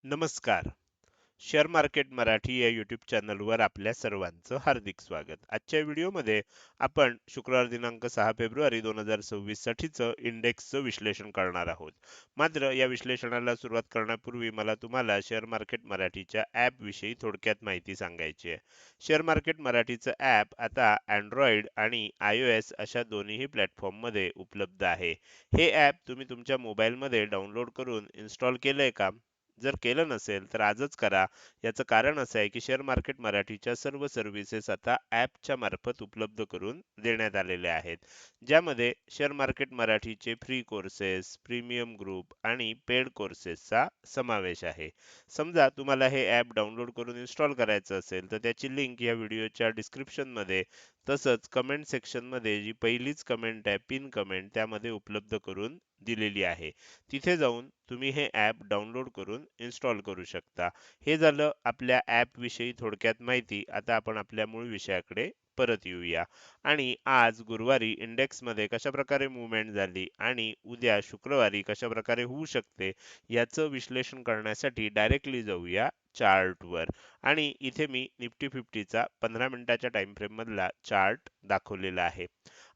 नमस्कार. Share market Marathi या YouTube चॅनलवर आपल्या सर्वांचं हार्दिक स्वागत. आजच्या व्हिडिओमध्ये आपण शुक्रवार दिनांक 6 फेब्रुवारी 2026 साठीचं इंडेक्सचं विश्लेषण करणार आहोत. मात्र या विश्लेषणाला सुरुवात करण्यापूर्वी मला तुम्हाला शेअर मार्केट मराठीच्या ॲप विषयी थोडक्यात माहिती सांगायची आहे. शेअर मार्केट मराठीचं ॲप आता Android आणि iOS अशा दोन्हीही प्लॅटफॉर्ममध्ये उपलब्ध आहे. हे ॲप तुम्ही तुमच्या मोबाईलमध्ये डाउनलोड करून इन्स्टॉल केलंय का? जर केलं नसेल तर आजच करा. याचं कारण असं आहे की शेअर मार्केट मराठीच्या सर्व सर्व्हिसेस आता ॲपच्या मार्फत उपलब्ध करून देण्यात आलेल्या आहेत. ज्यामध्ये शेअर मार्केट मराठीचे फ्री कोर्सेस, प्रीमियम ग्रुप आणि पेड कोर्सेसचा समावेश आहे. समजा तुम्हाला हे ॲप डाउनलोड करून इन्स्टॉल करायचं असेल तर त्याची लिंक या व्हिडिओच्या डिस्क्रिप्शनमध्ये तसंच कमेंट सेक्शनमध्ये जी पहिलीच कमेंट आहे पिन कमेंट त्यामध्ये उपलब्ध करून दिलेली आहे. तिथे जाऊन तुम्ही हे ॲप डाउनलोड करून इन्स्टॉल करू शकता. हे झालं आपल्या ॲप विषयी थोडक्यात माहिती. आता आपण आपल्या मूळ विषयाकडे परत येऊया. आणि आज गुरुवारी इंडेक्समध्ये कशाप्रकारे मूव्हमेंट झाली आणि उद्या शुक्रवारी कशाप्रकारे होऊ शकते याचं विश्लेषण करण्यासाठी डायरेक्टली जाऊया चार्टवर. आणि इथे मी निफ्टी 50चा 15 मिनिटाच्या टाइम फ्रेम मधला चार्ट दाखवलेला आहे.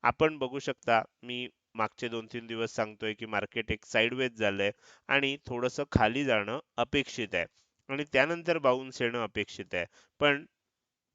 आपण बघू शकता मी मागचे 2-3 दिवस सांगतोय की मार्केट एक साइडवेज झालंय आणि थोडंसं खाली जाणं अपेक्षित आहे आणि त्यानंतर बाउन्स येणं अपेक्षित आहे. पण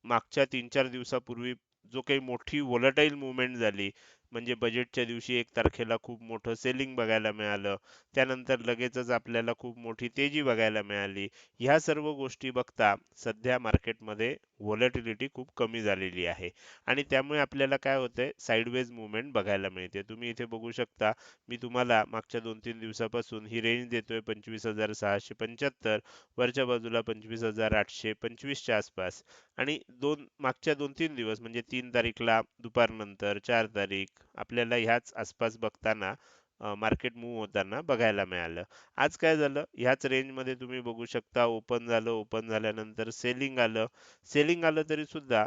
मागच्या 3-4 दिवसापूर्वी जो काही मोठी व्होलटाईल मूव्हमेंट झाली, म्हणजे बजेटच्या दिवशी 1 तारखेला खूप मोठं सेलिंग बघायला मिळालं. त्यानंतर लगेचच आपल्याला खूप मोठी तेजी बघायला मिळाली. ह्या सर्व गोष्टी बघता सध्या मार्केटमध्ये व्होलॅटिलिटी खूप कमी झालेली आहे आणि त्यामुळे आपल्याला काय होतंय साइडवेज मूव्हमेंट बघायला मिळते. तुम्ही इथे बघू शकता मी तुम्हाला मागच्या 2-3 दिवसापासून ही रेंज देतोय 25,675 वरच्या बाजूला 25,825 च्या आसपास आणि मागच्या 2-3 दिवस म्हणजे 3 तारीखला दुपारनंतर 4 तारीख आपल्याला ह्याच आसपास बघताना मार्केट मूव्ह होताना बघायला मिळालं. आज काय झालं ह्याच रेंजमध्ये तुम्ही बघू शकता ओपन झालं, ओपन झाल्यानंतर सेलिंग आलं. सेलिंग आलं तरी सुद्धा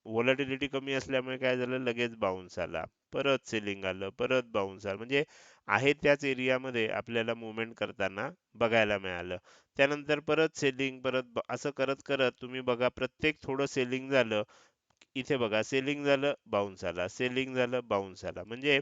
व्होलॅटिलिटी कमी असल्यामुळे काय झालं लगेच बाउन्स आला. परत सेलिंग आलं, परत बाउन्स आला. म्हणजे आहे त्याच एरियामध्ये आपल्याला मूव्हमेंट करताना बघायला मिळालं. त्यानंतर परत सेलिंग असं करत करत तुम्ही बघा प्रत्येक थोडं सेलिंग झालं इथे बघा सेलिंग झालं बाउन्स आला, सेलिंग झालं बाउन्स आला. म्हणजे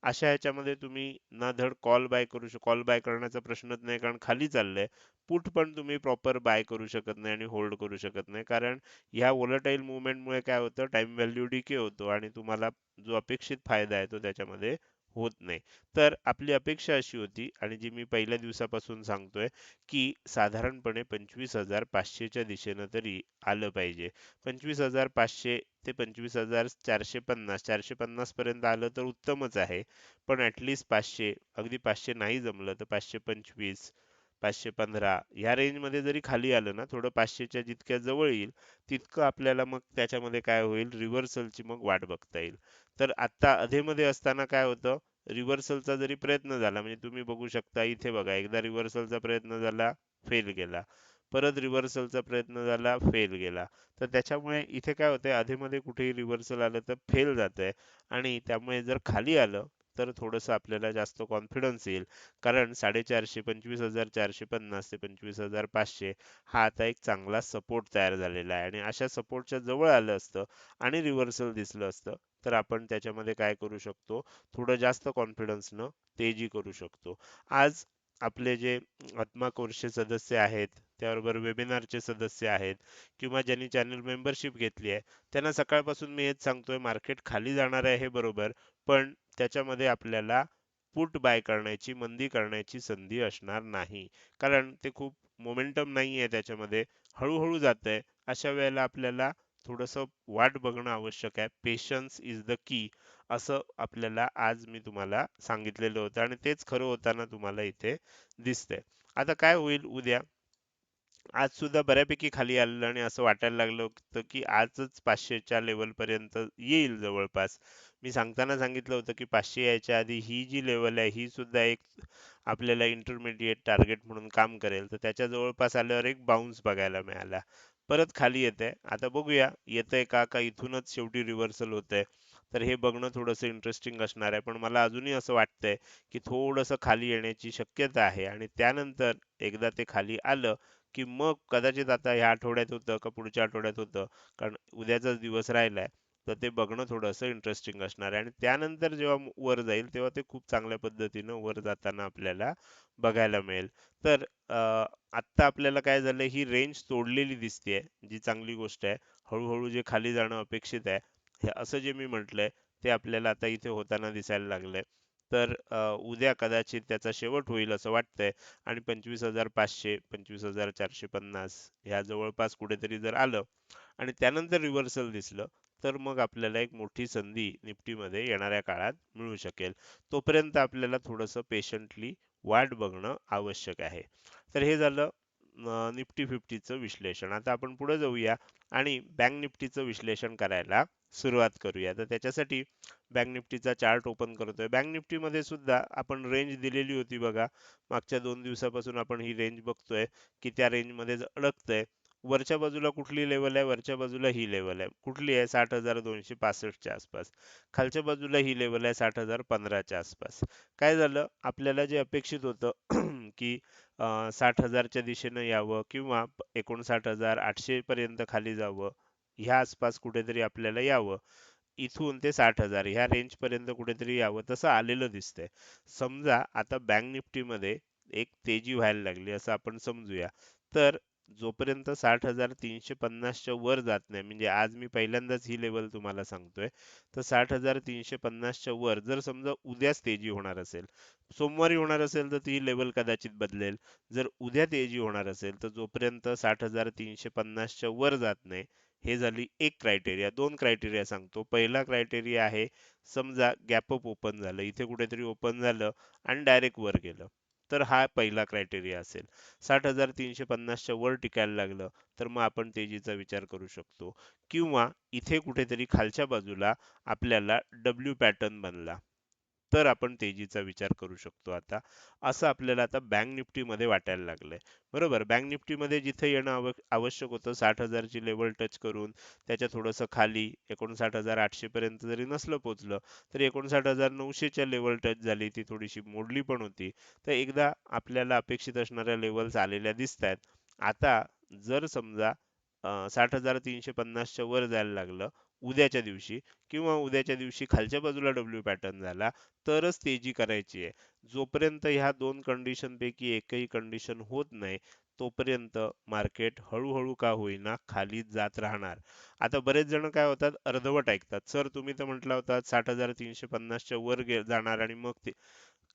अशा ह्याच्यामध्ये तुम्ही ना धड कॉल बाय करण्याचा प्रश्नच नाही कारण खाली चाललंय. पुट पण तुम्ही प्रॉपर बाय करू शकत नाही आणि होल्ड करू शकत नाही कारण ह्या व्होलटाईल मूव्हमेंटमुळे काय होतं टाइम व्हॅल्यू डिके होतो आणि तुम्हाला जो अपेक्षित फायदा आहे तो त्याच्यामध्ये होत नाही. तर आपली अपेक्षा अशी होती आणि जी मी पहिल्या दिवसापासून सांगतोय की साधारणपणे 25,500 च्या दिशेनं तरी आलं पाहिजे. 25,500 ते 25,450 450 पर्यंत आलं तर उत्तमच आहे. पण ॲटलीस्ट 500 अगदी 500 नाही जमलं तर 525 515 ह्या रेंजमध्ये जरी खाली आलं ना थोडं 500च्या जितक्या जवळ येईल तितकं आपल्याला मग त्याच्यामध्ये काय होईल रिव्हर्सलची मग वाट बघता येईल. तर आता अधेमध्ये असताना काय होतं रिव्हर्सलचा जरी प्रयत्न झाला म्हणजे तुम्ही बघू शकता इथे बघा एकदा रिव्हर्सलचा प्रयत्न झाला फेल गेला. परत रिव्हर्सलचा प्रयत्न झाला फेल गेला. तर त्याच्यामुळे इथे काय होतंय अधेमध्ये कुठेही रिव्हर्सल आलं तर फेल जातंय आणि त्यामुळे जर खाली आलं तर थोडंसं आपल्याला जास्त कॉन्फिडन्स येईल. कारण 450 25,450 ते 25,500 हा आता एक चांगला सपोर्ट तयार झालेला आहे आणि अशा सपोर्टच्या जवळ आलं असतं आणि रिव्हर्सल दिसलं असतं तर आपण त्याच्यामध्ये काय करू शकतो थोडं जास्त कॉन्फिडन्सनं तेजी करू शकतो. आज आपले जे आत्मा कोर्सचे सदस्य आहेत, त्याबरोबर वेबिनारचे सदस्य आहेत किंवा ज्यांनी चॅनल मेंबरशिप घेतली आहे, त्यांना सकाळपासून मी हेच सांगतोय मार्केट खाली जाणार आहे हे बरोबर, पण त्याच्यामध्ये आपल्याला पुट बाय करण्याची, मंदी करण्याची संधी असणार नाही. कारण ते खूप मोमेंटम नाहीये त्याच्यामध्ये, हळू जातंय. अशा वेळेला आपल्याला थोडंसं वाट बघणं आवश्यक आहे. पेशन्स इज द की असं आपल्याला आज मी तुम्हाला सांगितलेलं होतं आणि तेच खरं होताना तुम्हाला इथे दिसतंय. आता काय होईल उद्या? आज सुद्धा बऱ्यापैकी खाली आलेलं आणि असं वाटायला लागलं होतं की आजच 500च्या लेवल पर्यंत येईल जवळपास. मी सांगताना सांगितलं होतं की 500 यायच्या आधी ही जी लेवल आहे ही सुद्धा एक आपल्याला इंटरमिडिएट टार्गेट म्हणून काम करेल. तर त्याच्या जवळपास आल्यावर एक बाउन्स बघायला मिळाला. परत खाली येतंय. आता बघूया येतंय का इथूनच शेवटी रिव्हर्सल होतंय. तर हे बघणं थोडंसं इंटरेस्टिंग असणार आहे. पण मला अजूनही असं वाटतंय की थोडंसं खाली येण्याची शक्यता आहे आणि त्यानंतर एकदा ते खाली आलं की मग कदाचित आता ह्या आठवड्यात होतं का पुढच्या आठवड्यात होतं, कारण उद्याचाच दिवस राहिलाय, तर ते बघणं थोडंसं इंटरेस्टिंग असणार आहे. आणि त्यानंतर जेव्हा वर जाईल तेव्हा ते खूप चांगल्या पद्धतीनं वर जाताना आपल्याला बघायला मिळेल. तर आत्ता आपल्याला काय झालं, ही रेंज तोडलेली दिसतेय, जी चांगली गोष्ट आहे. हळूहळू जे खाली जाणं अपेक्षित आहे, हे असं जे मी म्हटलंय ते आपल्याला आता इथे होताना दिसायला लागलंय. तर उद्या कदाचित त्याचा शेवट होईल असं वाटतंय आणि 25,500 25,450 ह्या जवळपास कुठेतरी जर आलं आणि त्यानंतर रिव्हर्सल दिसलं, तर मग आपल्याला एक मोठी संधी निफ्टीमध्ये येणाऱ्या काळात मिळू शकेल. तोपर्यंत आपल्याला थोडंसं पेशंटली वाट बघणं आवश्यक आहे. तर हे झालं निफ्टी 50चं विश्लेषण. आता आपण पुढे जाऊया आणि बँक निफ्टीचं विश्लेषण करायला सुरुवात करूया. तर त्याच्यासाठी बँक निफ्टीचा चार्ट ओपन करतोय. बँक निफ्टीमध्ये सुद्धा आपण रेंज दिलेली होती बघा. मागच्या 2 दिवसापासून आपण ही रेंज बघतोय की त्या रेंजमध्येच अडकतंय. वरच्या बाजूला कुठली लेवल आहे? वरच्या बाजूला ही लेवल आहे. कुठली आहे? 60,265 च्या आसपास. खालच्या बाजूला ही लेवल आहे 60,015 च्या आसपास. काय झालं? आपल्याला जे अपेक्षित होतं की 60,000 च्या दिशेनं यावं किंवा 59,800 पर्यंत खाली जावं. ह्या आसपास कुठेतरी आपल्याला यावं. इथून ते 60,000 ह्या रेंज पर्यंत कुठेतरी यावं, तसं आलेलं दिसतंय. समजा आता बँक निफ्टीमध्ये एक तेजी व्हायला लागली असं आपण समजूया. तर जोपर्यंत 60,350 च्या वर जात नाही, म्हणजे आज मी पहिल्यांदाच ही लेवल तुम्हाला सांगतोय, तर 60,350 च्या वर जर समजा उद्याच तेजी होणार असेल, सोमवारी होणार असेल तर ती लेवल कदाचित बदलेल. जर उद्या तेजी होणार असेल तर जोपर्यंत 60,350 च्या वर जात नाही, हे झाली एक क्रायटेरिया. दोन क्रायटेरिया सांगतो. पहिला क्रायटेरिया आहे, समजा गॅप अप ओपन झालं, इथे कुठेतरी ओपन झालं आणि डायरेक्ट वर गेलं, तर हा पहिला क्रायटेरिया असेल. 60,350 च्या वर टिकायला लागलं तर मग आपण तेजीचा विचार करू शकतो. किंवा इथे कुठेतरी खालच्या बाजूला आपल्याला डब्ल्यू पॅटर्न बनला, तर आपण तेजीचा विचार करू शकतो. आता असं आपल्याला आता बँक निफ्टीमध्ये वाटायला लागलंय. बरोबर, बँक निफ्टीमध्ये जिथे येणं आवश्यक होतं 60,000 ची लेवल टच करून त्याच्या थोडंसं खाली 59,800 पर्यंत जरी नसलं पोहोचलं, तर 59,900 च्या लेवल टच झाली, ती थोडीशी मोडली पण होती. तर एकदा आपल्याला अपेक्षित असणाऱ्या लेवल्स आलेल्या दिसत आहेत. आता जर समजा 60,350 च्या वर जायला लागलं उद्याच्या दिवशी, किंवा उद्याच्या दिवशी खालच्या बाजूला डब्ल्यू पॅटर्न झाला, तरच तेजी करायची आहे. जोपर्यंत ह्या दोन कंडिशन पैकी एकही कंडिशन होत नाही, तोपर्यंत मार्केट हळूहळू का होईना खाली जात राहणार. आता बरेच जण काय होतात, अर्धवट ऐकतात. सर तुम्ही तर म्हटला होता 60,350 च्या वर जाणार आणि मग ते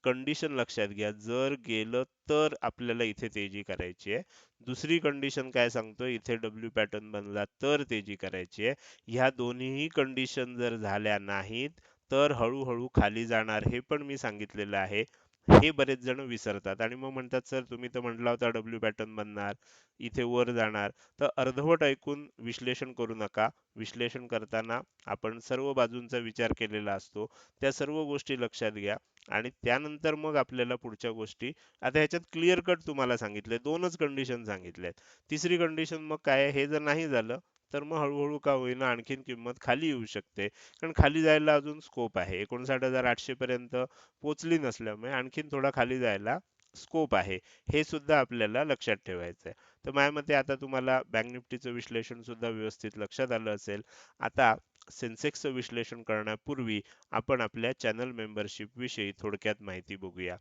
कंडिशन लक्षात घ्या. जर गेलं तर आपल्याला इथे तेजी करायची आहे. दुसरी कंडिशन काय सांगतोय, इथे डब्ल्यू पॅटर्न बनला तर तेजी करायची आहे. ह्या दोन्हीही कंडिशन जर झाल्या नाहीत तर हळूहळू खाली जाणार, हे पण मी सांगितलेलं आहे. हे बरेच जण विसरतात आणि मग म्हणतात सर तुम्ही तर म्हटला होता डब्ल्यू पॅटर्न बनणार, इथे वर जाणार. तर अर्धवट ऐकून विश्लेषण करू नका. विश्लेषण करताना आपण सर्व बाजूंचा विचार केलेला असतो. त्या सर्व गोष्टी लक्षात घ्या आणि त्यानंतर मग आपल्याला पुढच्या गोष्टी. आता ह्याच्यात क्लिअर कट तुम्हाला सांगितले, दोनच कंडिशन सांगितल्यात. तिसरी कंडिशन मग काय आहे, हे जर नाही झालं तर मग हळूहळू का होईना आणखीन किंमत खाली येऊ शकते. कारण खाली जायला अजून स्कोप आहे. 59,800 पर्यंत पोहोचली नसल्यामुळे आणखीन थोडा खाली जायला स्कोप आहे. हे सुद्धा आपल्याला लक्षात ठेवायचं आहे. तर माझ्या मते आता तुम्हाला बँक निफ्टीचं विश्लेषण सुद्धा व्यवस्थित लक्षात आलं असेल. आता सेन्सेक्सचं विश्लेषण करण्यापूर्वी आपण आपल्या चॅनल मेंबरशिप विषयी थोडक्यात माहिती बघूया.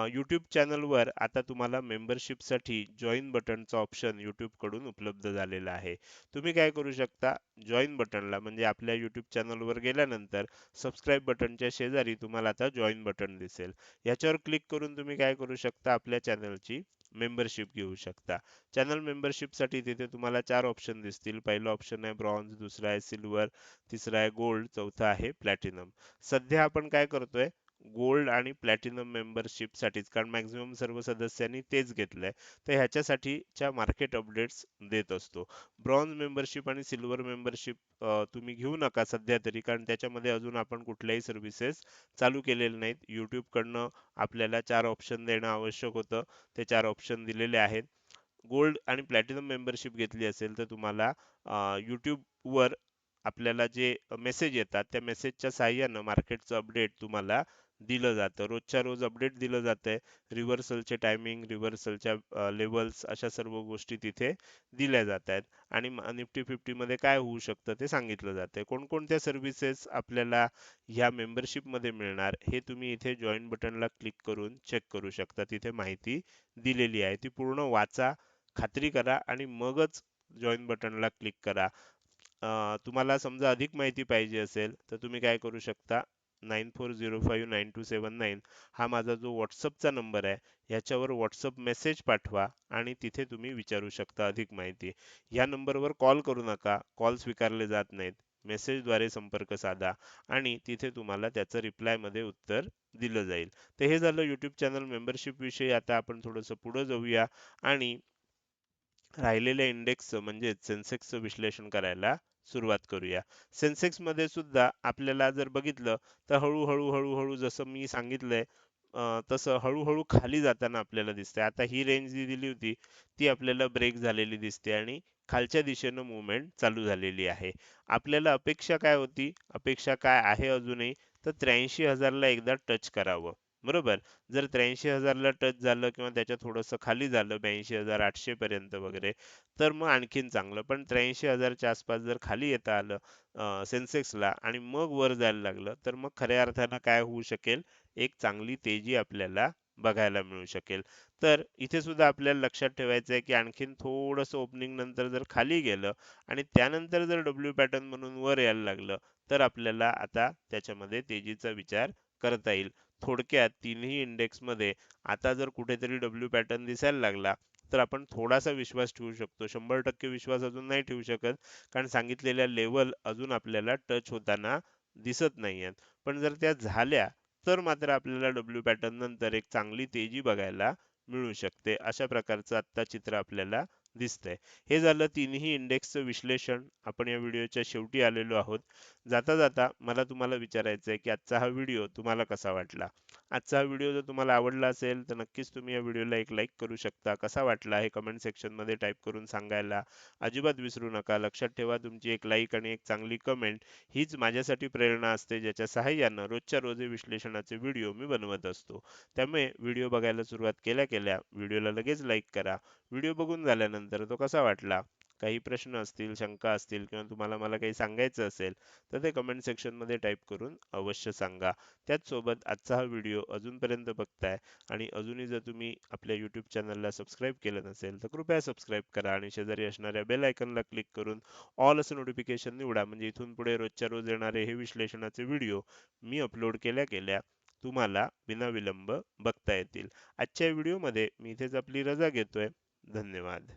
यूट्यूब चॅनलवर आता तुम्हाला मेंबरशिपसाठी जॉईन बटनचा ऑप्शन यूट्यूब कडून उपलब्ध झालेला आहे. तुम्ही काय करू शकता, जॉईन बटनला म्हणजे आपल्या यूट्यूब चॅनलवर गेल्यानंतर सबस्क्राईब बटनच्या शेजारी तुम्हाला आता जॉईन बटन दिसेल. याच्यावर क्लिक करून तुम्ही काय करू शकता, आपल्या चॅनलची मेंबरशिप घेऊ शकता. चॅनल मेंबरशिपसाठी तिथे तुम्हाला 4 ऑप्शन दिसतील. पहिला ऑप्शन आहे ब्रॉन्झ, दुसरा आहे सिल्वर, तिसरा आहे गोल्ड, चौथा आहे प्लॅटिनम. सध्या आपण काय करतोय, गोल्ड आणि प्लॅटिनम मेंबरशिप साठीच, कारण मॅक्झिमम सर्व सदस्यांनी तेच घेतलंय, तर ह्याच्यासाठीच्या मार्केट अपडेट्स देत असतो. ब्रॉन्झ मेंबरशिप आणि सिल्वर मेंबरशिप तुम्ही घेऊ नका सध्या तरी, कारण त्याच्यामध्ये अजून आपण कुठल्याही सर्व्हिसेस चालू केलेल्या नाहीत. YouTube कडनं आपल्याला 4 ऑप्शन देणं आवश्यक होतं, ते 4 ऑप्शन दिलेले आहेत. गोल्ड आणि प्लॅटिनम मेंबरशिप घेतली असेल तर तुम्हाला वर आपल्याला जे मेसेज येतात त्या मेसेजच्या साहाय्यानं मार्केटचं अपडेट तुम्हाला दिलं जातं. रोजच्या रोज अपडेट दिलं जातंय. रिव्हर्सलचे टायमिंग, रिव्हर्सलच्या लेवल्स अशा सर्व गोष्टी तिथे दिल्या जात आहेत आणि निफ्टी 50 मध्ये काय होऊ शकतं ते सांगितलं जातंय. कोणकोणत्या सर्व्हिसेस आपल्याला ह्या मेंबरशिपमध्ये मिळणार हे तुम्ही इथे जॉईन बटनला क्लिक करून चेक करू शकता. तिथे माहिती दिलेली आहे. ती पूर्ण वाचा, खात्री करा आणि मगच जॉईन बटनला क्लिक करा. तुम्हाला समजा अधिक माहिती पाहिजे असेल तर तुम्ही काय करू शकता, 94059279 हा माझा जो व्हॉट्सअपचा नंबर आहे ह्याच्यावर व्हॉट्सअप मेसेज पाठवा आणि तिथे तुम्ही विचारू शकता अधिक माहिती. या नंबरवर कॉल करू नका, कॉल स्वीकारले जात नाहीत. मेसेजद्वारे संपर्क साधा आणि तिथे तुम्हाला त्याचं रिप्लायमध्ये उत्तर दिलं जाईल. तर हे झालं यूट्यूब चॅनल मेंबरशिप विषयी. आता आपण थोडंसं पुढे जाऊया आणि राहिलेल्या इंडेक्सचं म्हणजेच सेन्सेक्सचं विश्लेषण करायला सुरुवात करूया. सेन्सेक्समध्ये सुद्धा आपल्याला जर बघितलं तर हळूहळू हळूहळू जसं मी सांगितलंय तसं हळूहळू खाली जाताना आपल्याला दिसते. आता ही रेंज जी दिली होती ती आपल्याला ब्रेक झालेली दिसते आणि खालच्या दिशेनं मुवमेंट चालू झालेली आहे. आपल्याला अपेक्षा काय होती, अपेक्षा काय आहे अजूनही, तर 83,000 ला एकदा टच करावं. बरोबर. जर 83,000 ला टच झालं किंवा त्याच्या थोडंसं खाली झालं 82,800 पर्यंत वगैरे तर मग आणखीन चांगलं. पण 83,000 च्या आसपास जर खाली येता आलं सेन्सेक्सला आणि मग वर जायला लागलं तर मग खऱ्या अर्थानं काय होऊ शकेल, एक चांगली तेजी आपल्याला बघायला मिळू शकेल. तर इथे सुद्धा आपल्याला लक्षात ठेवायचं आहे की आणखीन थोडंसं ओपनिंग नंतर जर खाली गेलं आणि त्यानंतर जर डब्ल्यू पॅटर्न म्हणून वर यायला लागलं तर आपल्याला आता त्याच्यामध्ये तेजीचा विचार करता येईल. थोडक्यात तिन्ही इंडेक्समध्ये आता जर कुठेतरी डब्ल्यू पॅटर्न दिसायला लागला तर आपण थोडासा विश्वास ठेवू शकतो. 100% विश्वास अजून नाही ठेवू शकत, कारण सांगितलेल्या लेवल अजून आपल्याला टच होताना दिसत नाहीयेत. पण जर त्या झाल्या तर मात्र आपल्याला डब्ल्यू पॅटर्न नंतर एक चांगली तेजी बघायला मिळू शकते. अशा प्रकारचं आत्ता चित्र आपल्याला दिसतंय. हे झालं तिन्ही इंडेक्सचं विश्लेषण. आपण या व्हिडिओच्या शेवटी आलेलो आहोत. जाता जाता मला तुम्हाला विचारायचं आहे की आजचा हा व्हिडिओ तुम्हाला कसा वाटला. आजचा हा व्हिडिओ जर तुम्हाला आवडला असेल तर नक्कीच तुम्ही या व्हिडिओला एक लाईक करू शकता. कसा वाटला हे कमेंट सेक्शनमध्ये टाईप करून सांगायला अजिबात विसरू नका. लक्षात ठेवा, तुमची एक लाईक आणि एक चांगली कमेंट हीच माझ्यासाठी प्रेरणा असते, ज्याच्या सहाय्यानं रोजच्या रोज हे विश्लेषणाचे व्हिडिओ मी बनवत असतो. त्यामुळे व्हिडिओ बघायला सुरुवात केल्या केल्या व्हिडिओला लगेच लाईक करा. व्हिडिओ बघून झाल्यानंतर तो कसा वाटला, काही प्रश्न असतील, शंका असतील किंवा तुम्हाला मला काही सांगायचं असेल तर ते कमेंट सेक्शनमध्ये टाईप करून अवश्य सांगा. त्याचसोबत आजचा हा व्हिडिओ अजूनपर्यंत बघताय आणि अजूनही जर तुम्ही आपल्या यूट्यूब चॅनलला सबस्क्राईब केलं नसेल तर कृपया सबस्क्राईब करा आणि शेजारी असणाऱ्या बेल आयकॉनला क्लिक करून ऑल असं नोटिफिकेशन निवडा. म्हणजे इथून पुढे रोजच्या रोज येणारे हे विश्लेषणाचे व्हिडिओ मी अपलोड केल्या केल्या तुम्हाला विनाविलंब बघता येतील. आजच्या व्हिडिओमध्ये मी इथेच आपली रजा घेतोय. धन्यवाद.